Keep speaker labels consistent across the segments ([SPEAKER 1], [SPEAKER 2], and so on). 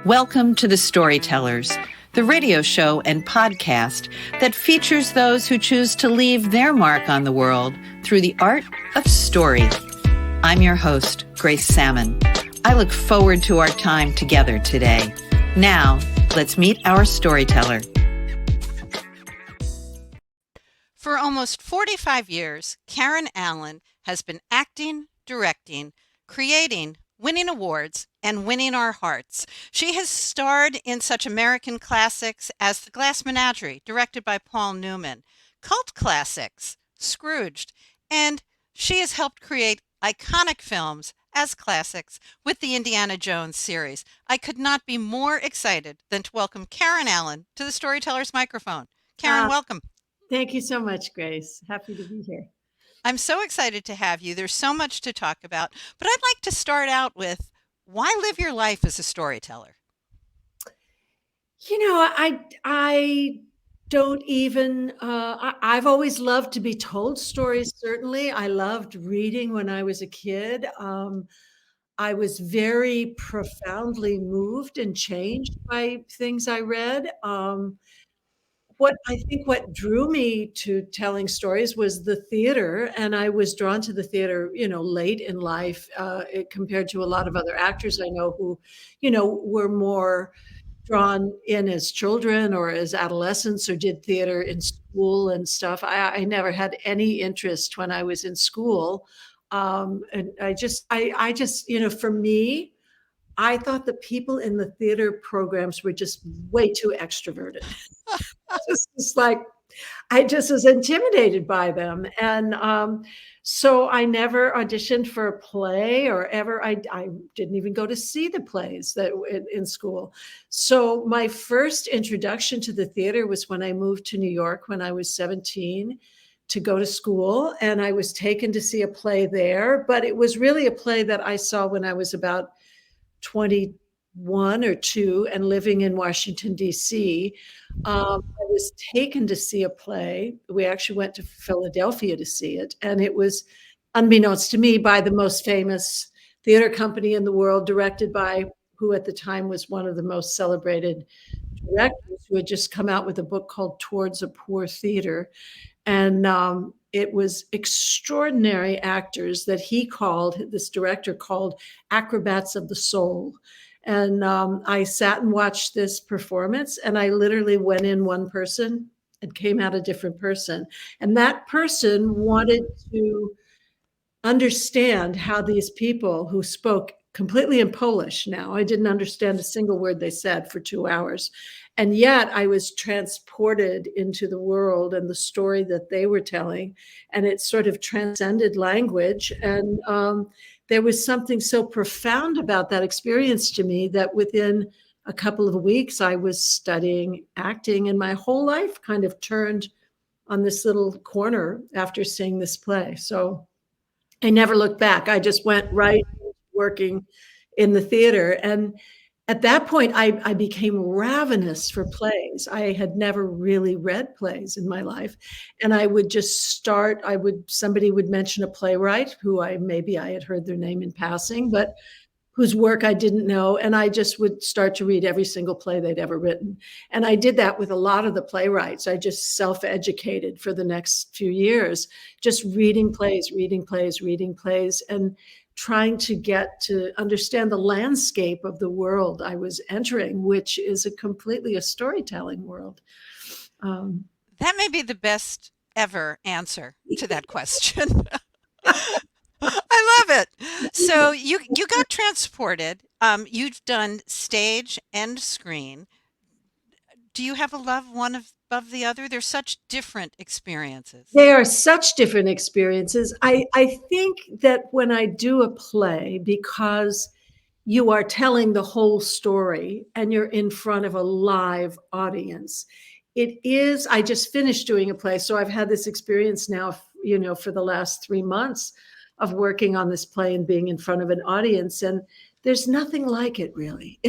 [SPEAKER 1] Welcome to The Storytellers, the radio show and podcast that features those who choose to leave their mark on the world through the art of story. I'm your host, Grace Salmon. I look forward to our time together today. Now, let's meet our storyteller.
[SPEAKER 2] For almost 45 years, Karen Allen has been acting, directing, creating, winning awards, and winning our hearts. She has starred in such American classics as The Glass Menagerie, directed by Paul Newman, cult classics, Scrooged, and she has helped create iconic films as classics with the Indiana Jones series. I could not be more excited than to welcome Karen Allen to the Storyteller's microphone. Karen, welcome.
[SPEAKER 3] Thank you so much, Grace. Happy to be here.
[SPEAKER 2] I'm so excited to have you. There's so much to talk about, but I'd like to start out with, why live your life as a storyteller?
[SPEAKER 3] You know, I don't even, I've always loved to be told stories, certainly. I loved reading when I was a kid. I was very profoundly moved and changed by things I read. What drew me to telling stories was the theater, and I was drawn to the theater, late in life, compared to a lot of other actors I know who, were more drawn in as children or as adolescents or did theater in school and stuff. I never had any interest when I was in school. And I just, for me, I thought the people in the theater programs were just way too extroverted. I just was intimidated by them. And so I never auditioned for a play or ever, I didn't even go to see the plays that in school. So my first introduction to the theater was when I moved to New York when I was 17 to go to school. And I was taken to see a play there, but it was really a play that I saw when I was about 21 or 2 and living in Washington, D.C. I was taken to see a play. We actually went to Philadelphia to see it. And it was, unbeknownst to me, by the most famous theater company in the world, directed by who at the time was one of the most celebrated directors, who had just come out with a book called Towards a Poor Theater. And it was extraordinary actors that this director called acrobats of the soul. And I sat and watched this performance, and I literally went in one person and came out a different person. And that person wanted to understand how these people who spoke completely in Polish now, I didn't understand a single word they said for 2 hours. And yet I was transported into the world and the story that they were telling. And it sort of transcended language. And there was something so profound about that experience to me that within a couple of weeks, I was studying acting, and my whole life kind of turned on this little corner after seeing this play. So I never looked back. I just went right working in the theater. And at that point, I became ravenous for plays. I had never really read plays in my life. And I would just somebody would mention a playwright who I had heard their name in passing, but whose work I didn't know. And I just would start to read every single play they'd ever written. And I did that with a lot of the playwrights. I just self-educated for the next few years, just reading plays, and trying to get to understand the landscape of the world I was entering, which is completely a storytelling world.
[SPEAKER 2] That may be the best ever answer to that question. I love it. So you got transported. You've done stage and screen. Do you have a love one above the other? They're such different experiences.
[SPEAKER 3] They are such different experiences. I think that when I do a play, because you are telling the whole story and you're in front of a live audience, I just finished doing a play. So I've had this experience now, for the last 3 months of working on this play and being in front of an audience. And there's nothing like it, really.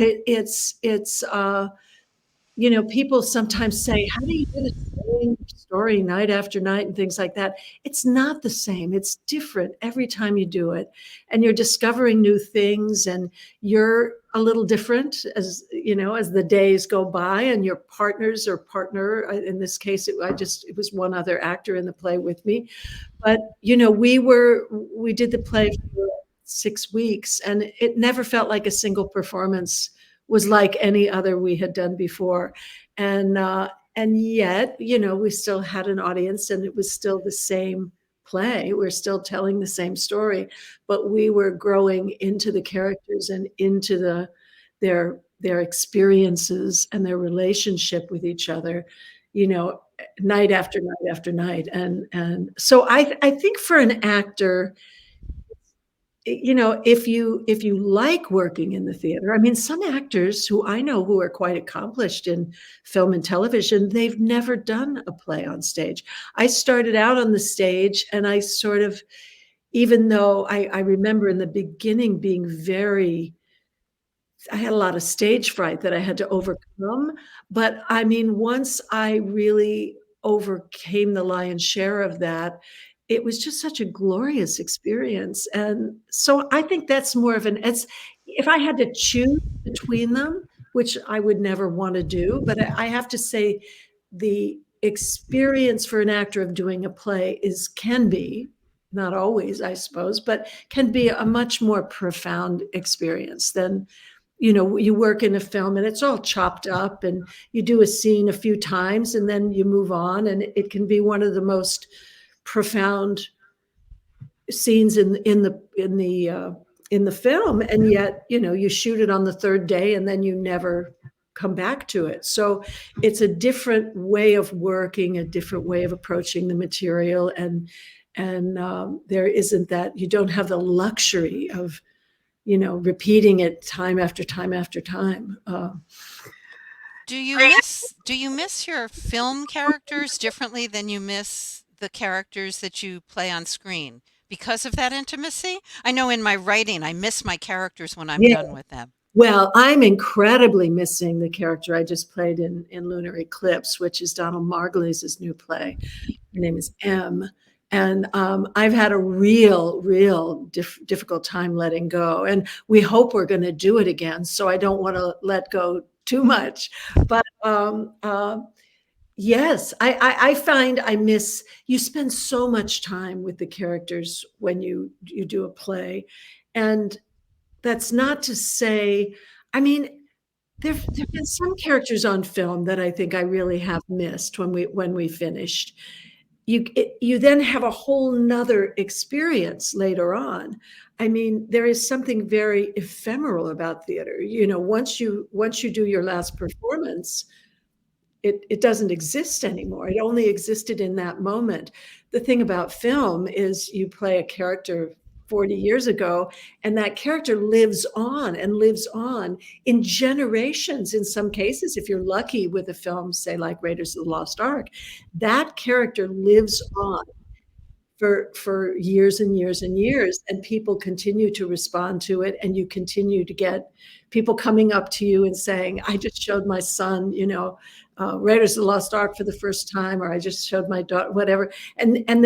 [SPEAKER 3] people sometimes say, how do you do the same story night after night and things like that? It's not the same. It's different every time you do it. And you're discovering new things, and you're a little different as the days go by, and your partners or partner, in this case, it was one other actor in the play with me. But, we did the play for 6 weeks, and it never felt like a single performance was like any other we had done before. And yet, we still had an audience, and it was still the same play. We're still telling the same story, but we were growing into the characters and into their experiences and their relationship with each other, night after night after night. And so I think for an actor, if you like working in the theater, I mean, some actors who I know who are quite accomplished in film and television, they've never done a play on stage. I started out on the stage, and I sort of, even though I remember in the beginning being I had a lot of stage fright that I had to overcome. But I mean, once I really overcame the lion's share of that, it was just such a glorious experience. And so I think that's more of if I had to choose between them, which I would never want to do, but I have to say the experience for an actor of doing a play can be, not always, I suppose, but can be a much more profound experience than, you work in a film and it's all chopped up, and you do a scene a few times and then you move on, and it can be one of the most profound scenes in the film, and yet you shoot it on the third day and then you never come back to it. So it's a different way of working, a different way of approaching the material, and there isn't that, you don't have the luxury of repeating it time after time after time.
[SPEAKER 2] Do you miss your film characters differently than you miss the characters that you play on screen because of that intimacy? I know in my writing, I miss my characters when I'm done with them.
[SPEAKER 3] Well, I'm incredibly missing the character I just played in Lunar Eclipse, which is Donald Margulies' new play. Her name is M. And I've had a real difficult time letting go. And we hope we're going to do it again. So I don't want to let go too much. But yes, I find you spend so much time with the characters when you do a play. And that's not to say, I mean, there've been some characters on film that I think I really have missed when we finished. You then have a whole nother experience later on. I mean, there is something very ephemeral about theater. Once you do your last performance, it doesn't exist anymore. It only existed in that moment. The thing about film is you play a character 40 years ago, and that character lives on and lives on in generations. In some cases, if you're lucky with a film, say like Raiders of the Lost Ark, that character lives on for years and years and years, and people continue to respond to it, and you continue to get people coming up to you and saying, I just showed my son, Raiders of the Lost Ark for the first time, or I just showed my daughter, whatever. And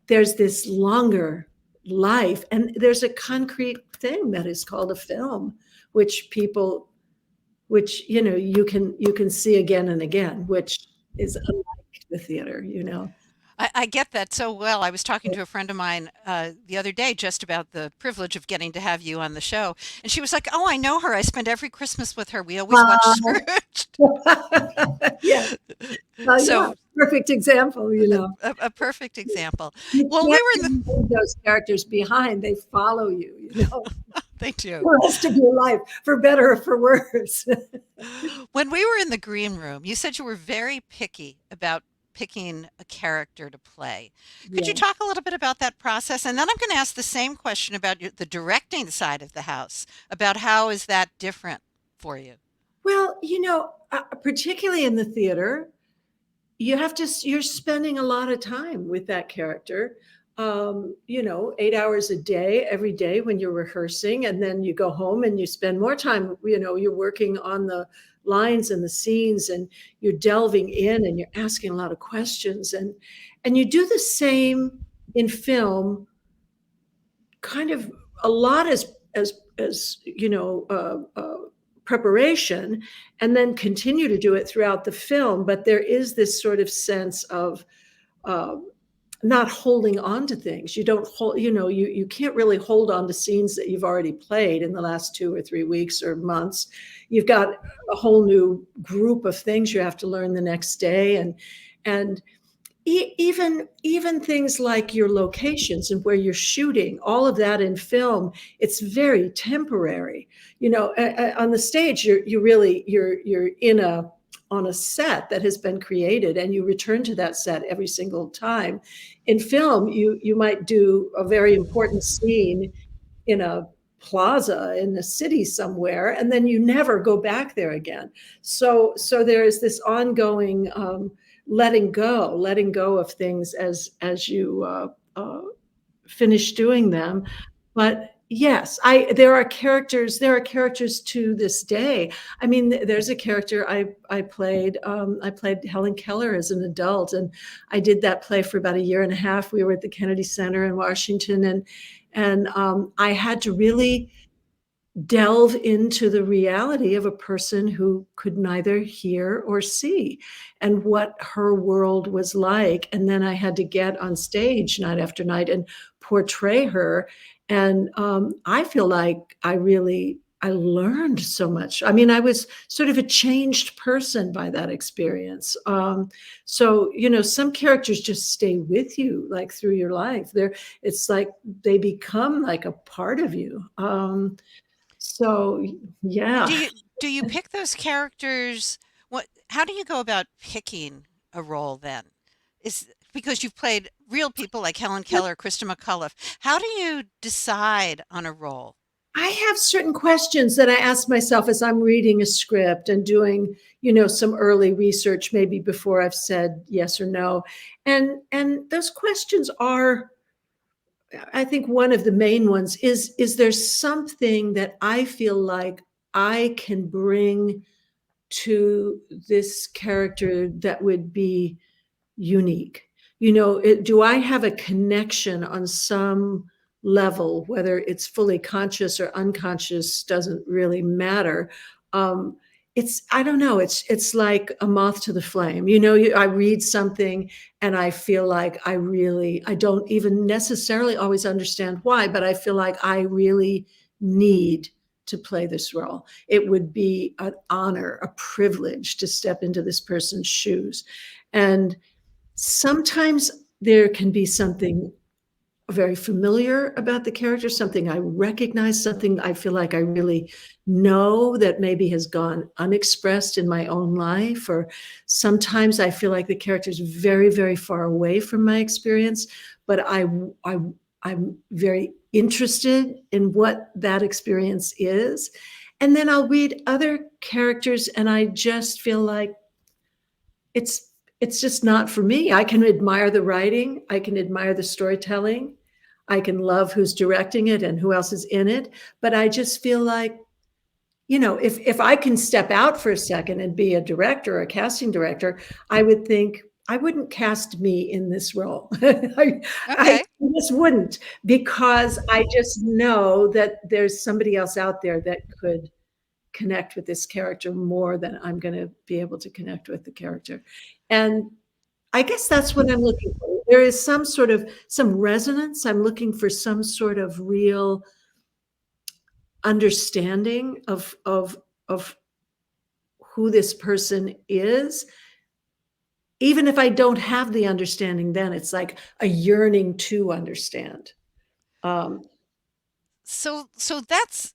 [SPEAKER 3] there's this longer life, and there's a concrete thing that is called a film, which you can see again and again, which is unlike the theater.
[SPEAKER 2] I get that so well. I was talking to a friend of mine the other day just about the privilege of getting to have you on the show. And she was like, oh, I know her. I spend every Christmas with her. We always watch Scrooged.
[SPEAKER 3] Yeah. So, perfect example,
[SPEAKER 2] A perfect example.
[SPEAKER 3] Well, we were those characters behind. They follow you,
[SPEAKER 2] They do.
[SPEAKER 3] For the rest of your life, for better or for worse.
[SPEAKER 2] When we were in the green room, you said you were very picky about picking a character to play. Could you talk a little bit about that process? And then I'm going to ask the same question about the directing side of the house, about how is that different for you?
[SPEAKER 3] Well, particularly in the theater, you're spending a lot of time with that character. 8 hours a day, every day when you're rehearsing, and then you go home and you spend more time, you're working on the lines and the scenes, and you're delving in and you're asking a lot of questions, and you do the same in film, kind of a lot as preparation, and then continue to do it throughout the film. But there is this sort of sense of uh, not holding on to things. You don't hold, you can't really hold on to scenes that you've already played in the last 2 or 3 weeks or months. You've got a whole new group of things you have to learn the next day, and even things like your locations and where you're shooting, all of that in film, it's very temporary. On the stage, you're on a set that has been created, and you return to that set every single time. In film, you might do a very important scene in a plaza in the city somewhere, and then you never go back there again. So there is this ongoing letting go of things as you finish doing them. But yes, there are characters to this day. I mean, there's a character I played Helen Keller as an adult, and I did that play for about 1.5 years. We were at the Kennedy Center in Washington, and I had to really delve into the reality of a person who could neither hear or see, and what her world was like. And then I had to get on stage night after night and portray her. And I feel like I learned so much. I mean, I was sort of a changed person by that experience. So, some characters just stay with you like through your life. It's like they become like a part of you. So, yeah.
[SPEAKER 2] Do you pick those characters? How do you go about picking a role then? Is because you've played real people like Helen Keller, Krista McCullough. How do you decide on a role?
[SPEAKER 3] I have certain questions that I ask myself as I'm reading a script and doing, some early research, maybe before I've said yes or no. And those questions are, I think one of the main ones is there something that I feel like I can bring to this character that would be unique? Do I have a connection on some level, whether it's fully conscious or unconscious, doesn't really matter. I don't know, it's like a moth to the flame. I read something and I feel like I don't even necessarily always understand why, but I feel like I really need to play this role. It would be an honor, a privilege to step into this person's shoes. And sometimes there can be something very familiar about the character, something I recognize, something I feel like I really know that maybe has gone unexpressed in my own life. Or sometimes I feel like the character is very, very far away from my experience, but I'm very interested in what that experience is. And then I'll read other characters and I just feel like it's just not for me. I can admire the writing. I can admire the storytelling. I can love who's directing it and who else is in it. But I just feel like, if I can step out for a second and be a director or a casting director, I would think I wouldn't cast me in this role. I just wouldn't, because I just know that there's somebody else out there that could connect with this character more than I'm going to be able to connect with the character. And I guess that's what I'm looking for. There is some resonance. I'm looking for some sort of real understanding of who this person is. Even if I don't have the understanding, then it's like a yearning to understand.
[SPEAKER 2] So that's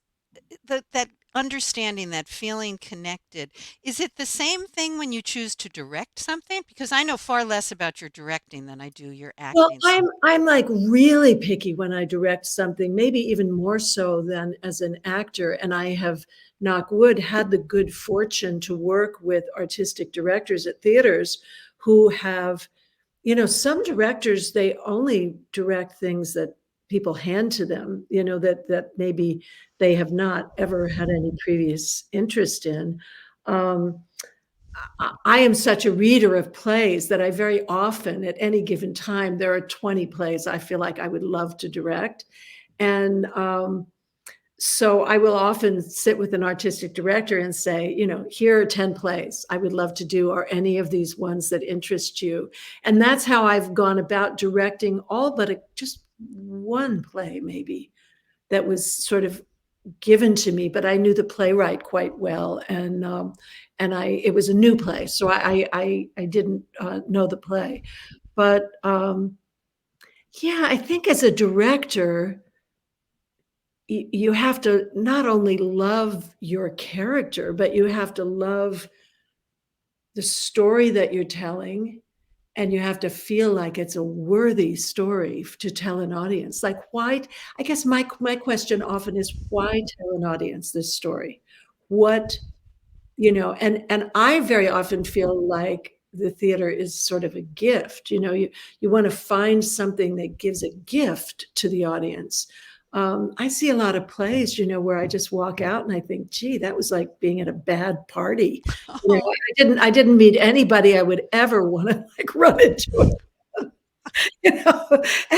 [SPEAKER 2] that understanding, that feeling connected. Is it the same thing when you choose to direct something? Because I know far less about your directing than I do your acting.
[SPEAKER 3] Well, I'm like really picky when I direct something, maybe even more so than as an actor. And I have, knock wood, had the good fortune to work with artistic directors at theaters who have, some directors, they only direct things that people hand to them, that maybe they have not ever had any previous interest in. um, I am such a reader of plays that I very often, at any given time, there are 20 plays I feel like I would love to direct. And so I will often sit with an artistic director and say, here are 10 plays I would love to do. Are any of these ones that interest you? And that's how I've gone about directing all but just one play, maybe, that was sort of given to me, but I knew the playwright quite well, and it was a new play, so I didn't know the play, but yeah, I think as a director, you have to not only love your character, but you have to love the story that you're telling, and you have to feel like it's a worthy story to tell an audience. Like, why? I guess my question often is, why tell an audience this story? What, and I very often feel like the theater is sort of a gift. You want to find something that gives a gift to the audience. I see a lot of plays, where I just walk out and I think, gee, that was like being at a bad party.
[SPEAKER 2] Oh,
[SPEAKER 3] I didn't meet anybody I would ever want to like run into. you know,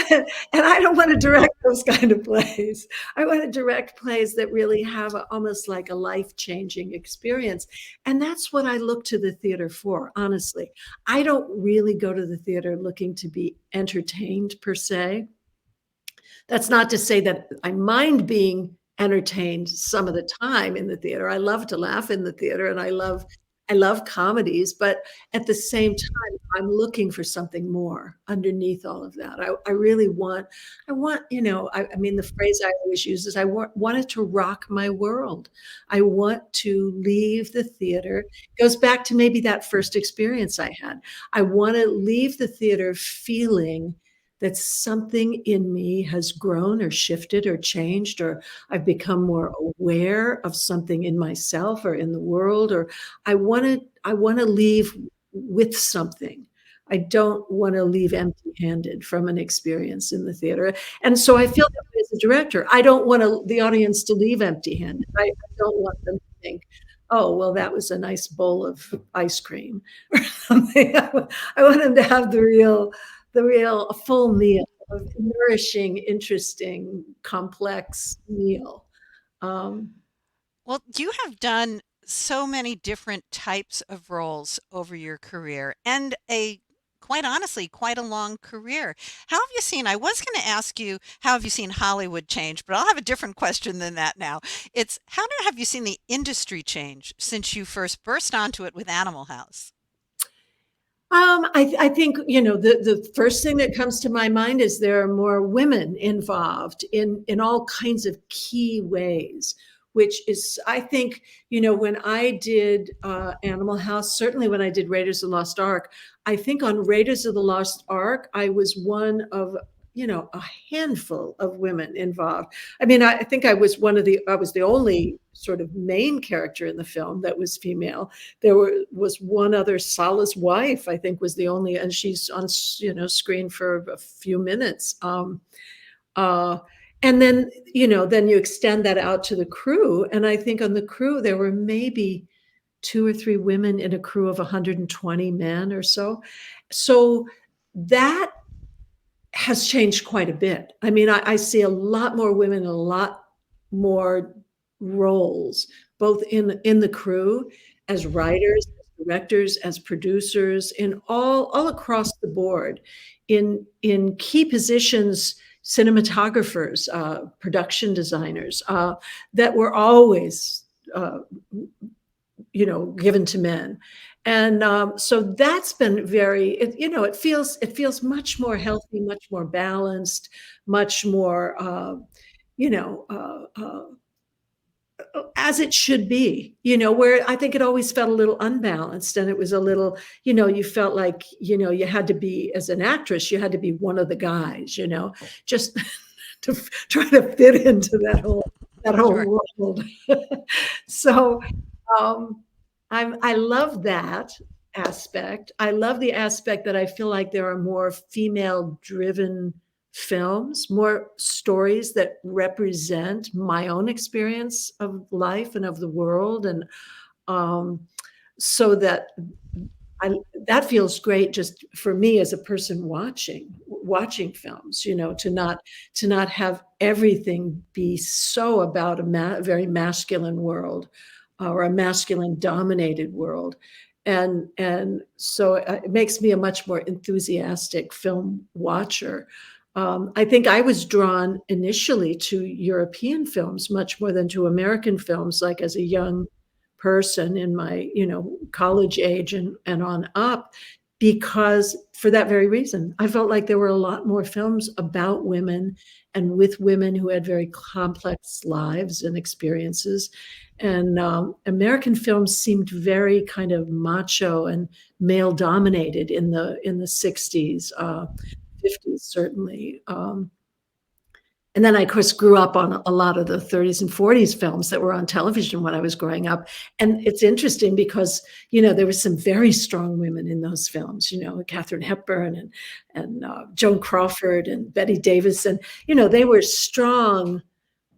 [SPEAKER 3] and I don't want to direct those kind of plays. I want to direct plays that really have almost like a life-changing experience. And that's what I look to the theater for, honestly. I don't really go to the theater looking to be entertained per se. That's not to say that I mind being entertained some of the time in the theater. I love to laugh in the theater, and I love comedies, but at the same time, I'm looking for something more underneath all of that. I really want, I mean, the phrase I always use is I want it to rock my world. I want to leave the theater. It goes back to maybe that first experience I had. I want to leave the theater feeling that something in me has grown or shifted or changed, or I've become more aware of something in myself or in the world, or I want to leave with something. I don't want to leave empty-handed from an experience in the theater. And so I feel that way as a director. I don't want the audience to leave empty-handed. I don't want them to think, oh, well, that was a nice bowl of ice cream or something. I want them to have the real a full meal, of nourishing, interesting, complex meal.
[SPEAKER 2] well, you have done so many different types of roles over your career and quite honestly, quite a long career. How have you seen? I was going to ask you, how have you seen Hollywood change? But I'll have a different question than that now. It's have you seen the industry change since you first burst onto it with Animal House?
[SPEAKER 3] I think, the first thing that comes to my mind is there are more women involved in all kinds of key ways, which is, I think, when I did Animal House, certainly when I did Raiders of the Lost Ark, I think on Raiders of the Lost Ark, I was one of, a handful of women involved. I mean, I think I was the only sort of main character in the film that was female. There was one other, Salah's wife, I think was the only, and she's on, screen for a few minutes. And then, then you extend that out to the crew. And I think on the crew, there were maybe 2 or 3 women in a crew of 120 men or so. So that has changed quite a bit. I mean, I see a lot more women and a lot more roles, both in the crew, as writers, as directors, as producers, in all across the board, in key positions, cinematographers, production designers, that were always given to men. And so that's been it feels much more healthy, much more balanced, much more, as it should be, where I think it always felt a little unbalanced, and it was a little, you felt like, you had to be, as an actress, you had to be one of the guys, just to try to fit into that whole
[SPEAKER 2] Sure.
[SPEAKER 3] world. So, I love that aspect. I love the aspect that I feel like there are more female-driven films, more stories that represent my own experience of life and of the world. And so that that feels great just for me as a person watching films, to not have everything be so about a very masculine world, or a masculine dominated world. And so it makes me a much more enthusiastic film watcher. I think I was drawn initially to European films much more than to American films, like as a young person in my, college age and on up, because for that very reason, I felt like there were a lot more films about women and with women who had very complex lives and experiences. And American films seemed very kind of macho and male dominated in the 60s, 50s, certainly. And then I, of course, grew up on a lot of the 30s and 40s films that were on television when I was growing up. And it's interesting because, there were some very strong women in those films, Katharine Hepburn and Joan Crawford and Bette Davis. And, they were strong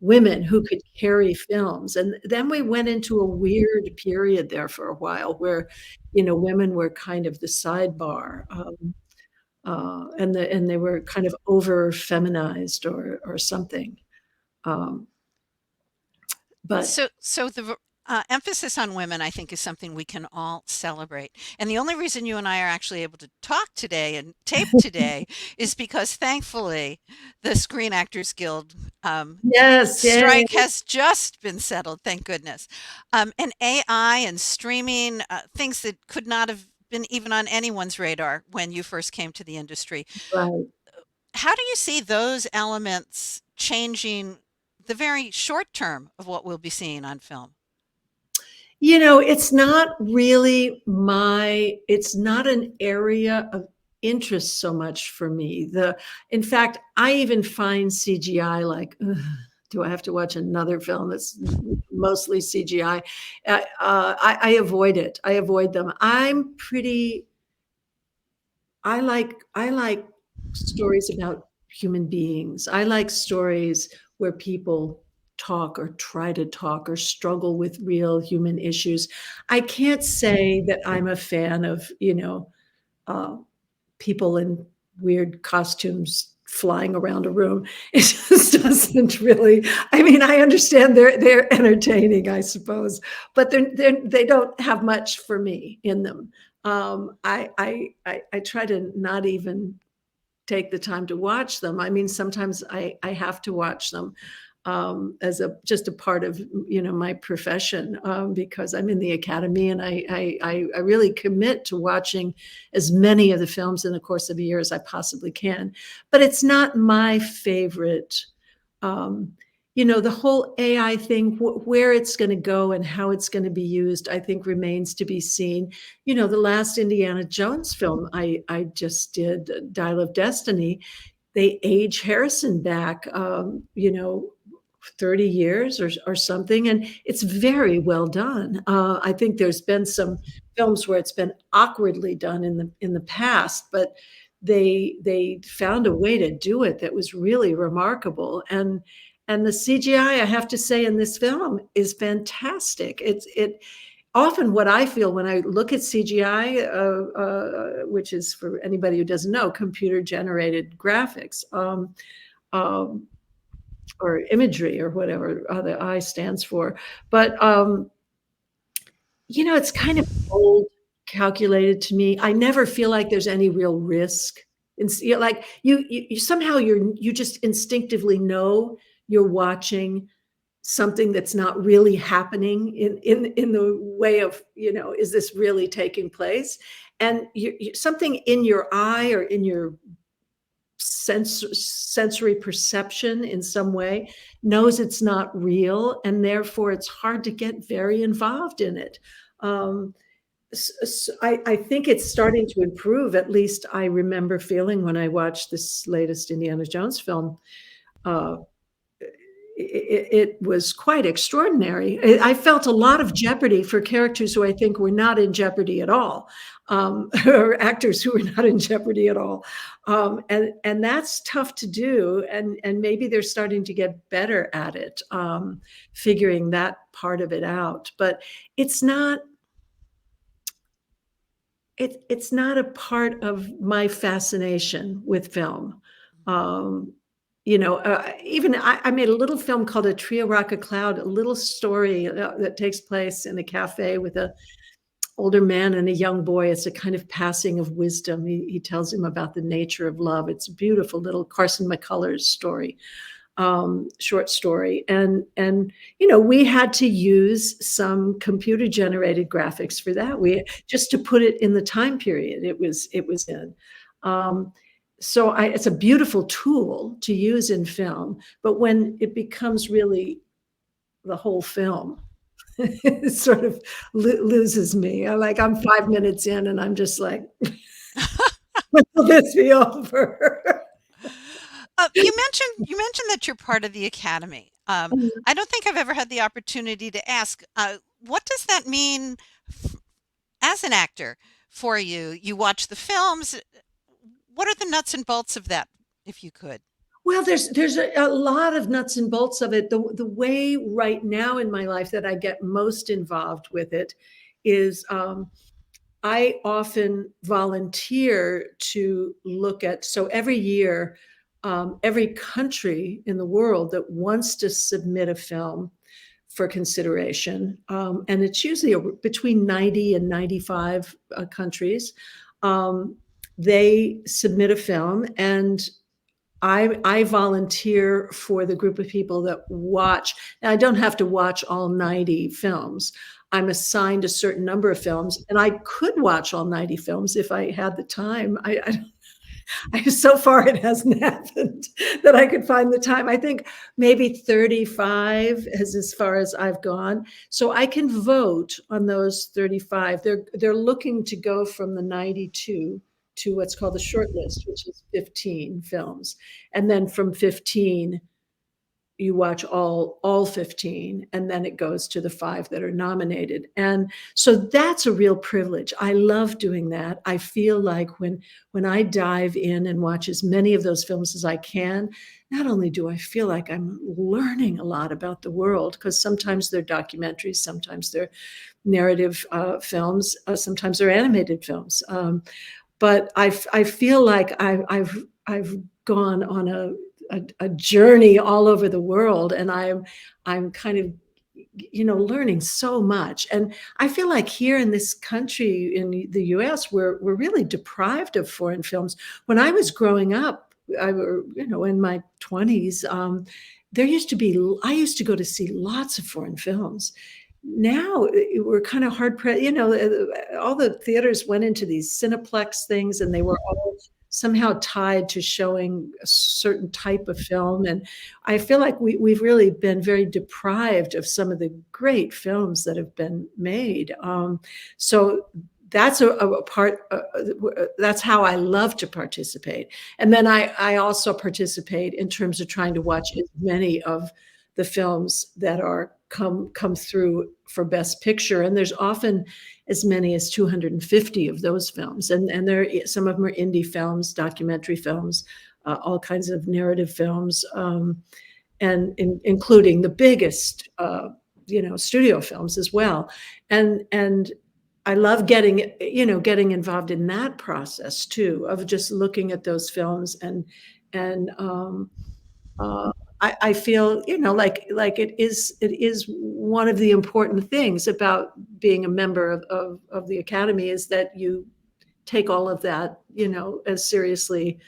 [SPEAKER 3] women who could carry films. And then we went into a weird period there for a while where, women were kind of the sidebar. And they were kind of over feminized or something. But
[SPEAKER 2] So the emphasis on women, I think, is something we can all celebrate. And the only reason you and I are actually able to talk today and tape today is because, thankfully, the Screen Actors Guild
[SPEAKER 3] yes,
[SPEAKER 2] strike has just been settled, thank goodness. And AI and streaming, things that could not have been even on anyone's radar when you first came to the industry.
[SPEAKER 3] right.
[SPEAKER 2] How do you see those elements changing the very short term of what we'll be seeing on film?
[SPEAKER 3] It's not really it's not an area of interest so much for me. In fact, I even find CGI like, ugh, do I have to watch another film that's mostly CGI? I avoid it. I avoid them. I like stories about human beings. I like stories where people talk or try to talk or struggle with real human issues. I can't say that I'm a fan of, uh, people in weird costumes flying around a room. It just doesn't really. I mean, I understand they're entertaining, I suppose, but they don't have much for me in them. I try to not even take the time to watch them. I mean, sometimes I have to watch them as just a part of my profession, because I'm in the academy and I really commit to watching as many of the films in the course of a year as I possibly can. But it's not my favorite. The whole AI thing, where it's going to go and how it's going to be used, I think remains to be seen. The last Indiana Jones film I just did, Dial of Destiny, they age Harrison back, 30 years or something, and it's very well done. I think there's been some films where it's been awkwardly done in the past, but they found a way to do it that was really remarkable. And the CGI, I have to say, in this film is fantastic. It often what I feel when I look at CGI, which is, for anybody who doesn't know, computer generated graphics. Or imagery, or whatever the I stands for. But, it's kind of old, calculated to me. I never feel like there's any real risk. Like you somehow you just instinctively know you're watching something that's not really happening in the way of, is this really taking place? And something in your eye or in your sensory perception in some way knows it's not real, and therefore it's hard to get very involved in it. I think it's starting to improve. At least I remember feeling when I watched this latest Indiana Jones film. It was quite extraordinary. I felt a lot of jeopardy for characters who I think were not in jeopardy at all, or actors who were not in jeopardy at all. And that's tough to do. And maybe they're starting to get better at it, figuring that part of it out. But it's not it's not a part of my fascination with film. Um, even I made a little film called A Tree, a Rock, a Cloud, a little story that takes place in a cafe with a older man and a young boy. It's a kind of passing of wisdom. He tells him about the nature of love. It's a beautiful little Carson McCullers story, short story. And we had to use some computer generated graphics for that. We just to put it in the time period it was in. So it's a beautiful tool to use in film, but when it becomes really the whole film, it sort of loses me. I'm 5 minutes in and I'm just like, when will this be over?
[SPEAKER 2] You mentioned that you're part of the Academy. I don't think I've ever had the opportunity to ask, what does that mean as an actor for you? You watch the films. What are the nuts and bolts of that, if you could?
[SPEAKER 3] Well, there's a lot of nuts and bolts of it. The way right now in my life that I get most involved with it is I often volunteer to look at, so every year, every country in the world that wants to submit a film for consideration, and it's usually between 90 and 95 countries, they submit a film, and I volunteer for the group of people that watch. And I don't have to watch all 90 films. I'm assigned a certain number of films, and I could watch all 90 films if I had the time. So far it hasn't happened that I could find the time. I think maybe 35 is as far as I've gone. So I can vote on those 35. They're looking to go from the 92 to what's called the short list, which is 15 films. And then from 15, you watch all 15, and then it goes to the 5 that are nominated. And so that's a real privilege. I love doing that. I feel like when I dive in and watch as many of those films as I can, not only do I feel like I'm learning a lot about the world, because sometimes they're documentaries, sometimes they're narrative films, sometimes they're animated films. But I feel like I've gone on a journey all over the world, and I'm kind of learning so much. And I feel like here in this country, in the US, we're really deprived of foreign films. When I was growing up, in my 20s, I used to go to see lots of foreign films. Now we're kind of hard pressed. All the theaters went into these Cineplex things, and they were all somehow tied to showing a certain type of film. And I feel like we've really been very deprived of some of the great films that have been made. So that's a part. That's how I love to participate. And then I also participate in terms of trying to watch as many of the films that are come through for Best Picture, and there's often as many as 250 of those films, and some of them are indie films, documentary films, all kinds of narrative films, and including the biggest studio films as well. And I love getting involved in that process too, of just looking at those films, and I feel, like it is one of the important things about being a member of the Academy, is that you take all of that, as seriously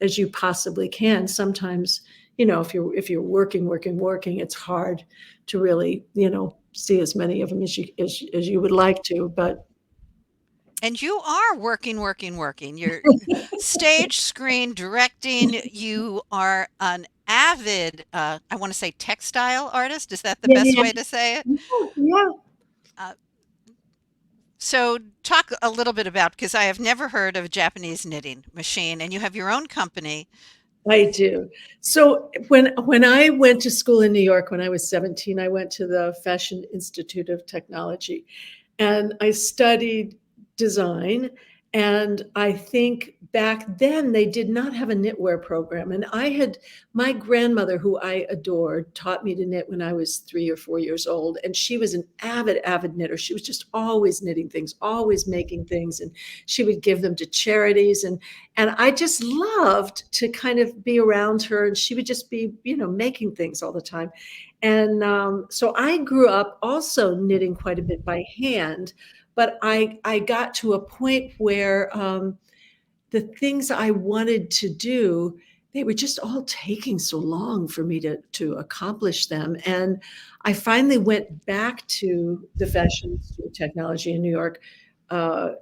[SPEAKER 3] as you possibly can. Sometimes, if you're working, it's hard to really, see as many of them as you would like to, but.
[SPEAKER 2] And you are working. You're stage, screen, directing. You are an avid, I want to say textile artist. Is that the best way to say it?
[SPEAKER 3] Yeah.
[SPEAKER 2] So talk a little bit about, because I have never heard of a Japanese knitting machine, and you have your own company.
[SPEAKER 3] I do. So when I went to school in New York, when I was 17, I went to the Fashion Institute of Technology, and I studied design. And I think back then they did not have a knitwear program. And my grandmother, who I adored, taught me to knit when I was 3 or 4 years old. And she was an avid knitter. She was just always knitting things, always making things. And she would give them to charities. And I just loved to kind of be around her. And she would just be, making things all the time. And so I grew up also knitting quite a bit by hand. But I got to a point where the things I wanted to do, they were just all taking so long for me to accomplish them. And I finally went back to the Fashion Institute of Technology in New York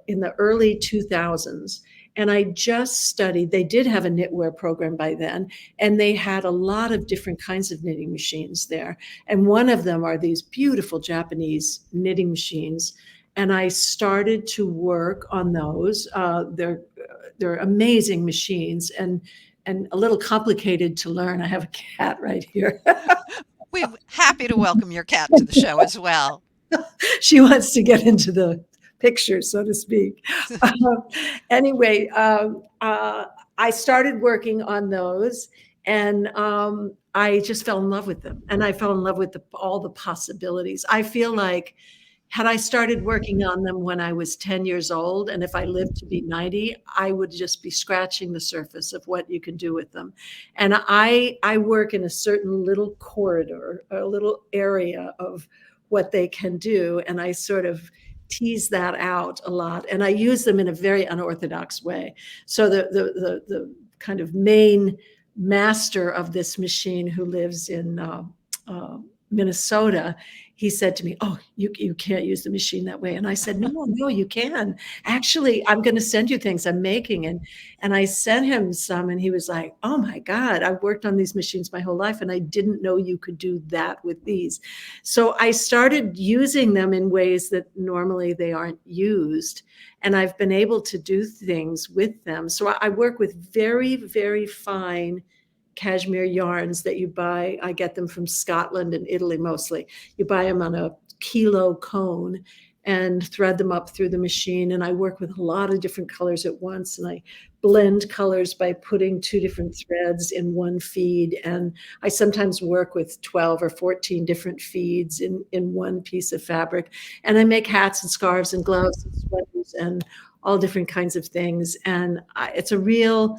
[SPEAKER 3] in the early 2000s. And I just studied, they did have a knitwear program by then, and they had a lot of different kinds of knitting machines there. And one of them are these beautiful Japanese knitting machines. And I started to work on those. They're amazing machines and a little complicated to learn. I have a cat right here.
[SPEAKER 2] We're happy to welcome your cat to the show as well.
[SPEAKER 3] She wants to get into the picture, so to speak. Anyway, I started working on those, and I just fell in love with them. And I fell in love with all the possibilities. I feel like had I started working on them when I was 10 years old, and if I lived to be 90, I would just be scratching the surface of what you can do with them. And I work in a certain little corridor, a little area of what they can do. And I sort of tease that out a lot. And I use them in a very unorthodox way. So the kind of main master of this machine, who lives in Minnesota, he said to me, "Oh, you can't use the machine that way." And I said, no, you can. Actually, I'm going to send you things I'm making. And I sent him some, and he was like, "Oh my God, I've worked on these machines my whole life, and I didn't know you could do that with these." So I started using them in ways that normally they aren't used. And I've been able to do things with them. So I work with very, very fine cashmere yarns that you buy. I get them from Scotland and Italy mostly. You buy them on a kilo cone and thread them up through the machine. And I work with a lot of different colors at once. And I blend colors by putting 2 different threads in one feed. And I sometimes work with 12 or 14 different feeds in one piece of fabric. And I make hats and scarves and gloves and sweaters and all different kinds of things. And it's a real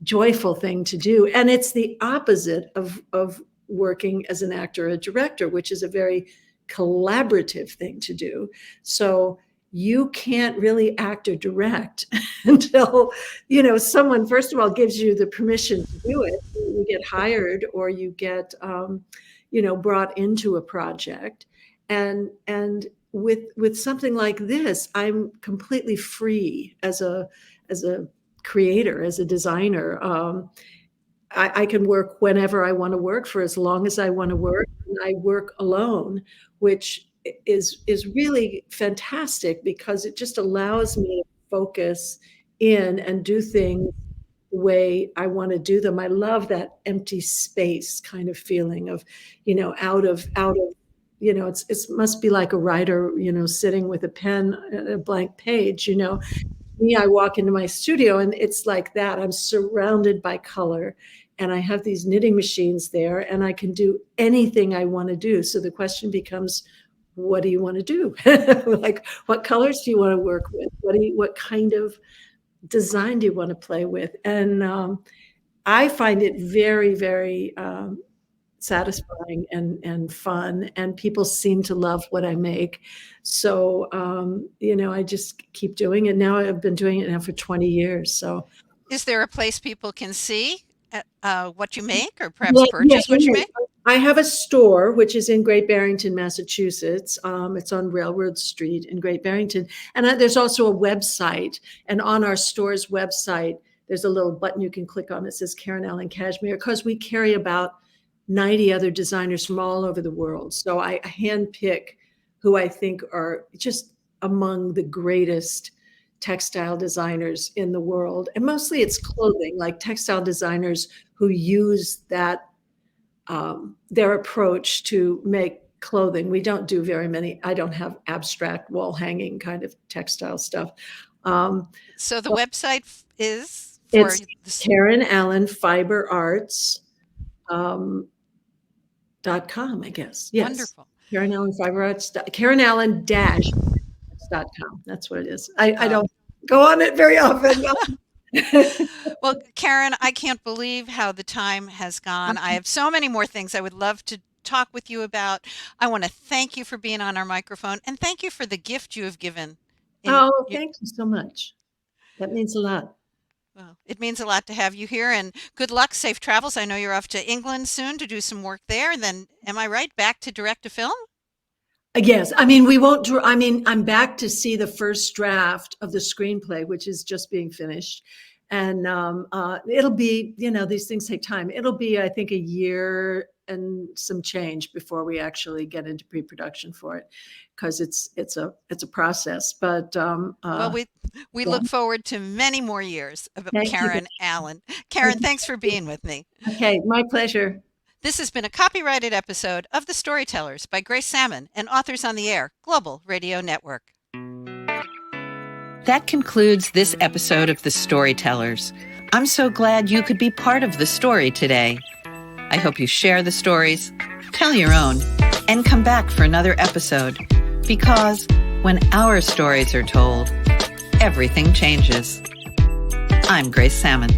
[SPEAKER 3] joyful thing to do. And it's the opposite of working as an actor or a director, which is a very collaborative thing to do. So you can't really act or direct until, someone, first of all, gives you the permission to do it. You get hired or you get, brought into a project. And with something like this, I'm completely free as a creator, as a designer. I can work whenever I want to work for as long as I want to work. And I work alone, which is really fantastic because it just allows me to focus in and do things the way I want to do them. I love that empty space kind of feeling of, out of it must be like a writer, sitting with a pen, a blank page, Me, I walk into my studio and it's like that. I'm surrounded by color and I have these knitting machines there and I can do anything I want to do. So the question becomes, what do you want to do? Like, what colors do you want to work with? What kind of design do you want to play with? And I find it very, very satisfying and fun, and people seem to love what I make. So, I just keep doing it. Now I've been doing it now for 20 years. So
[SPEAKER 2] is there a place people can see what you make or perhaps purchase what you make?
[SPEAKER 3] I have a store, which is in Great Barrington, Massachusetts. It's on Railroad Street in Great Barrington. And there's also a website. And on our store's website, there's a little button you can click on that says Karen Allen Cashmere, because we carry about 90 other designers from all over the world. So I handpick who I think are just among the greatest textile designers in the world. And mostly it's clothing, like textile designers who use that, their approach to make clothing. We don't do very many. I don't have abstract wall hanging kind of textile stuff.
[SPEAKER 2] So the website is for
[SPEAKER 3] it's Karen Allen Fiber Arts .com, I guess. Yes.
[SPEAKER 2] Wonderful.
[SPEAKER 3] Karen Allen Fiber Arts. Karen Allen .com. That's what it is. I don't go on it very often.
[SPEAKER 2] Well, Karen, I can't believe how the time has gone. I have so many more things I would love to talk with you about. I want to thank you for being on our microphone, and thank you for the gift you have given.
[SPEAKER 3] Thank you so much. That means a lot.
[SPEAKER 2] Well, it means a lot to have you here, and good luck, safe travels. I know you're off to England soon to do some work there. And then, am I right, back to direct a film?
[SPEAKER 3] Yes. I mean, we won't do, I mean, I'm back to see the first draft of the screenplay, which is just being finished. And it'll be, these things take time. It'll be, I think, a year and some change before we actually get into pre-production for it, because it's a process. But
[SPEAKER 2] well, we look forward to many more years of Karen Allen. Karen, thanks for being with me.
[SPEAKER 3] Okay, my pleasure.
[SPEAKER 2] This has been a copyrighted episode of The Storytellers by Grace Salmon and Authors on the Air Global Radio Network.
[SPEAKER 1] That concludes this episode of The Storytellers. I'm so glad you could be part of the story today. I hope you share the stories, tell your own, and come back for another episode, because when our stories are told, everything changes. I'm Grace Salmon.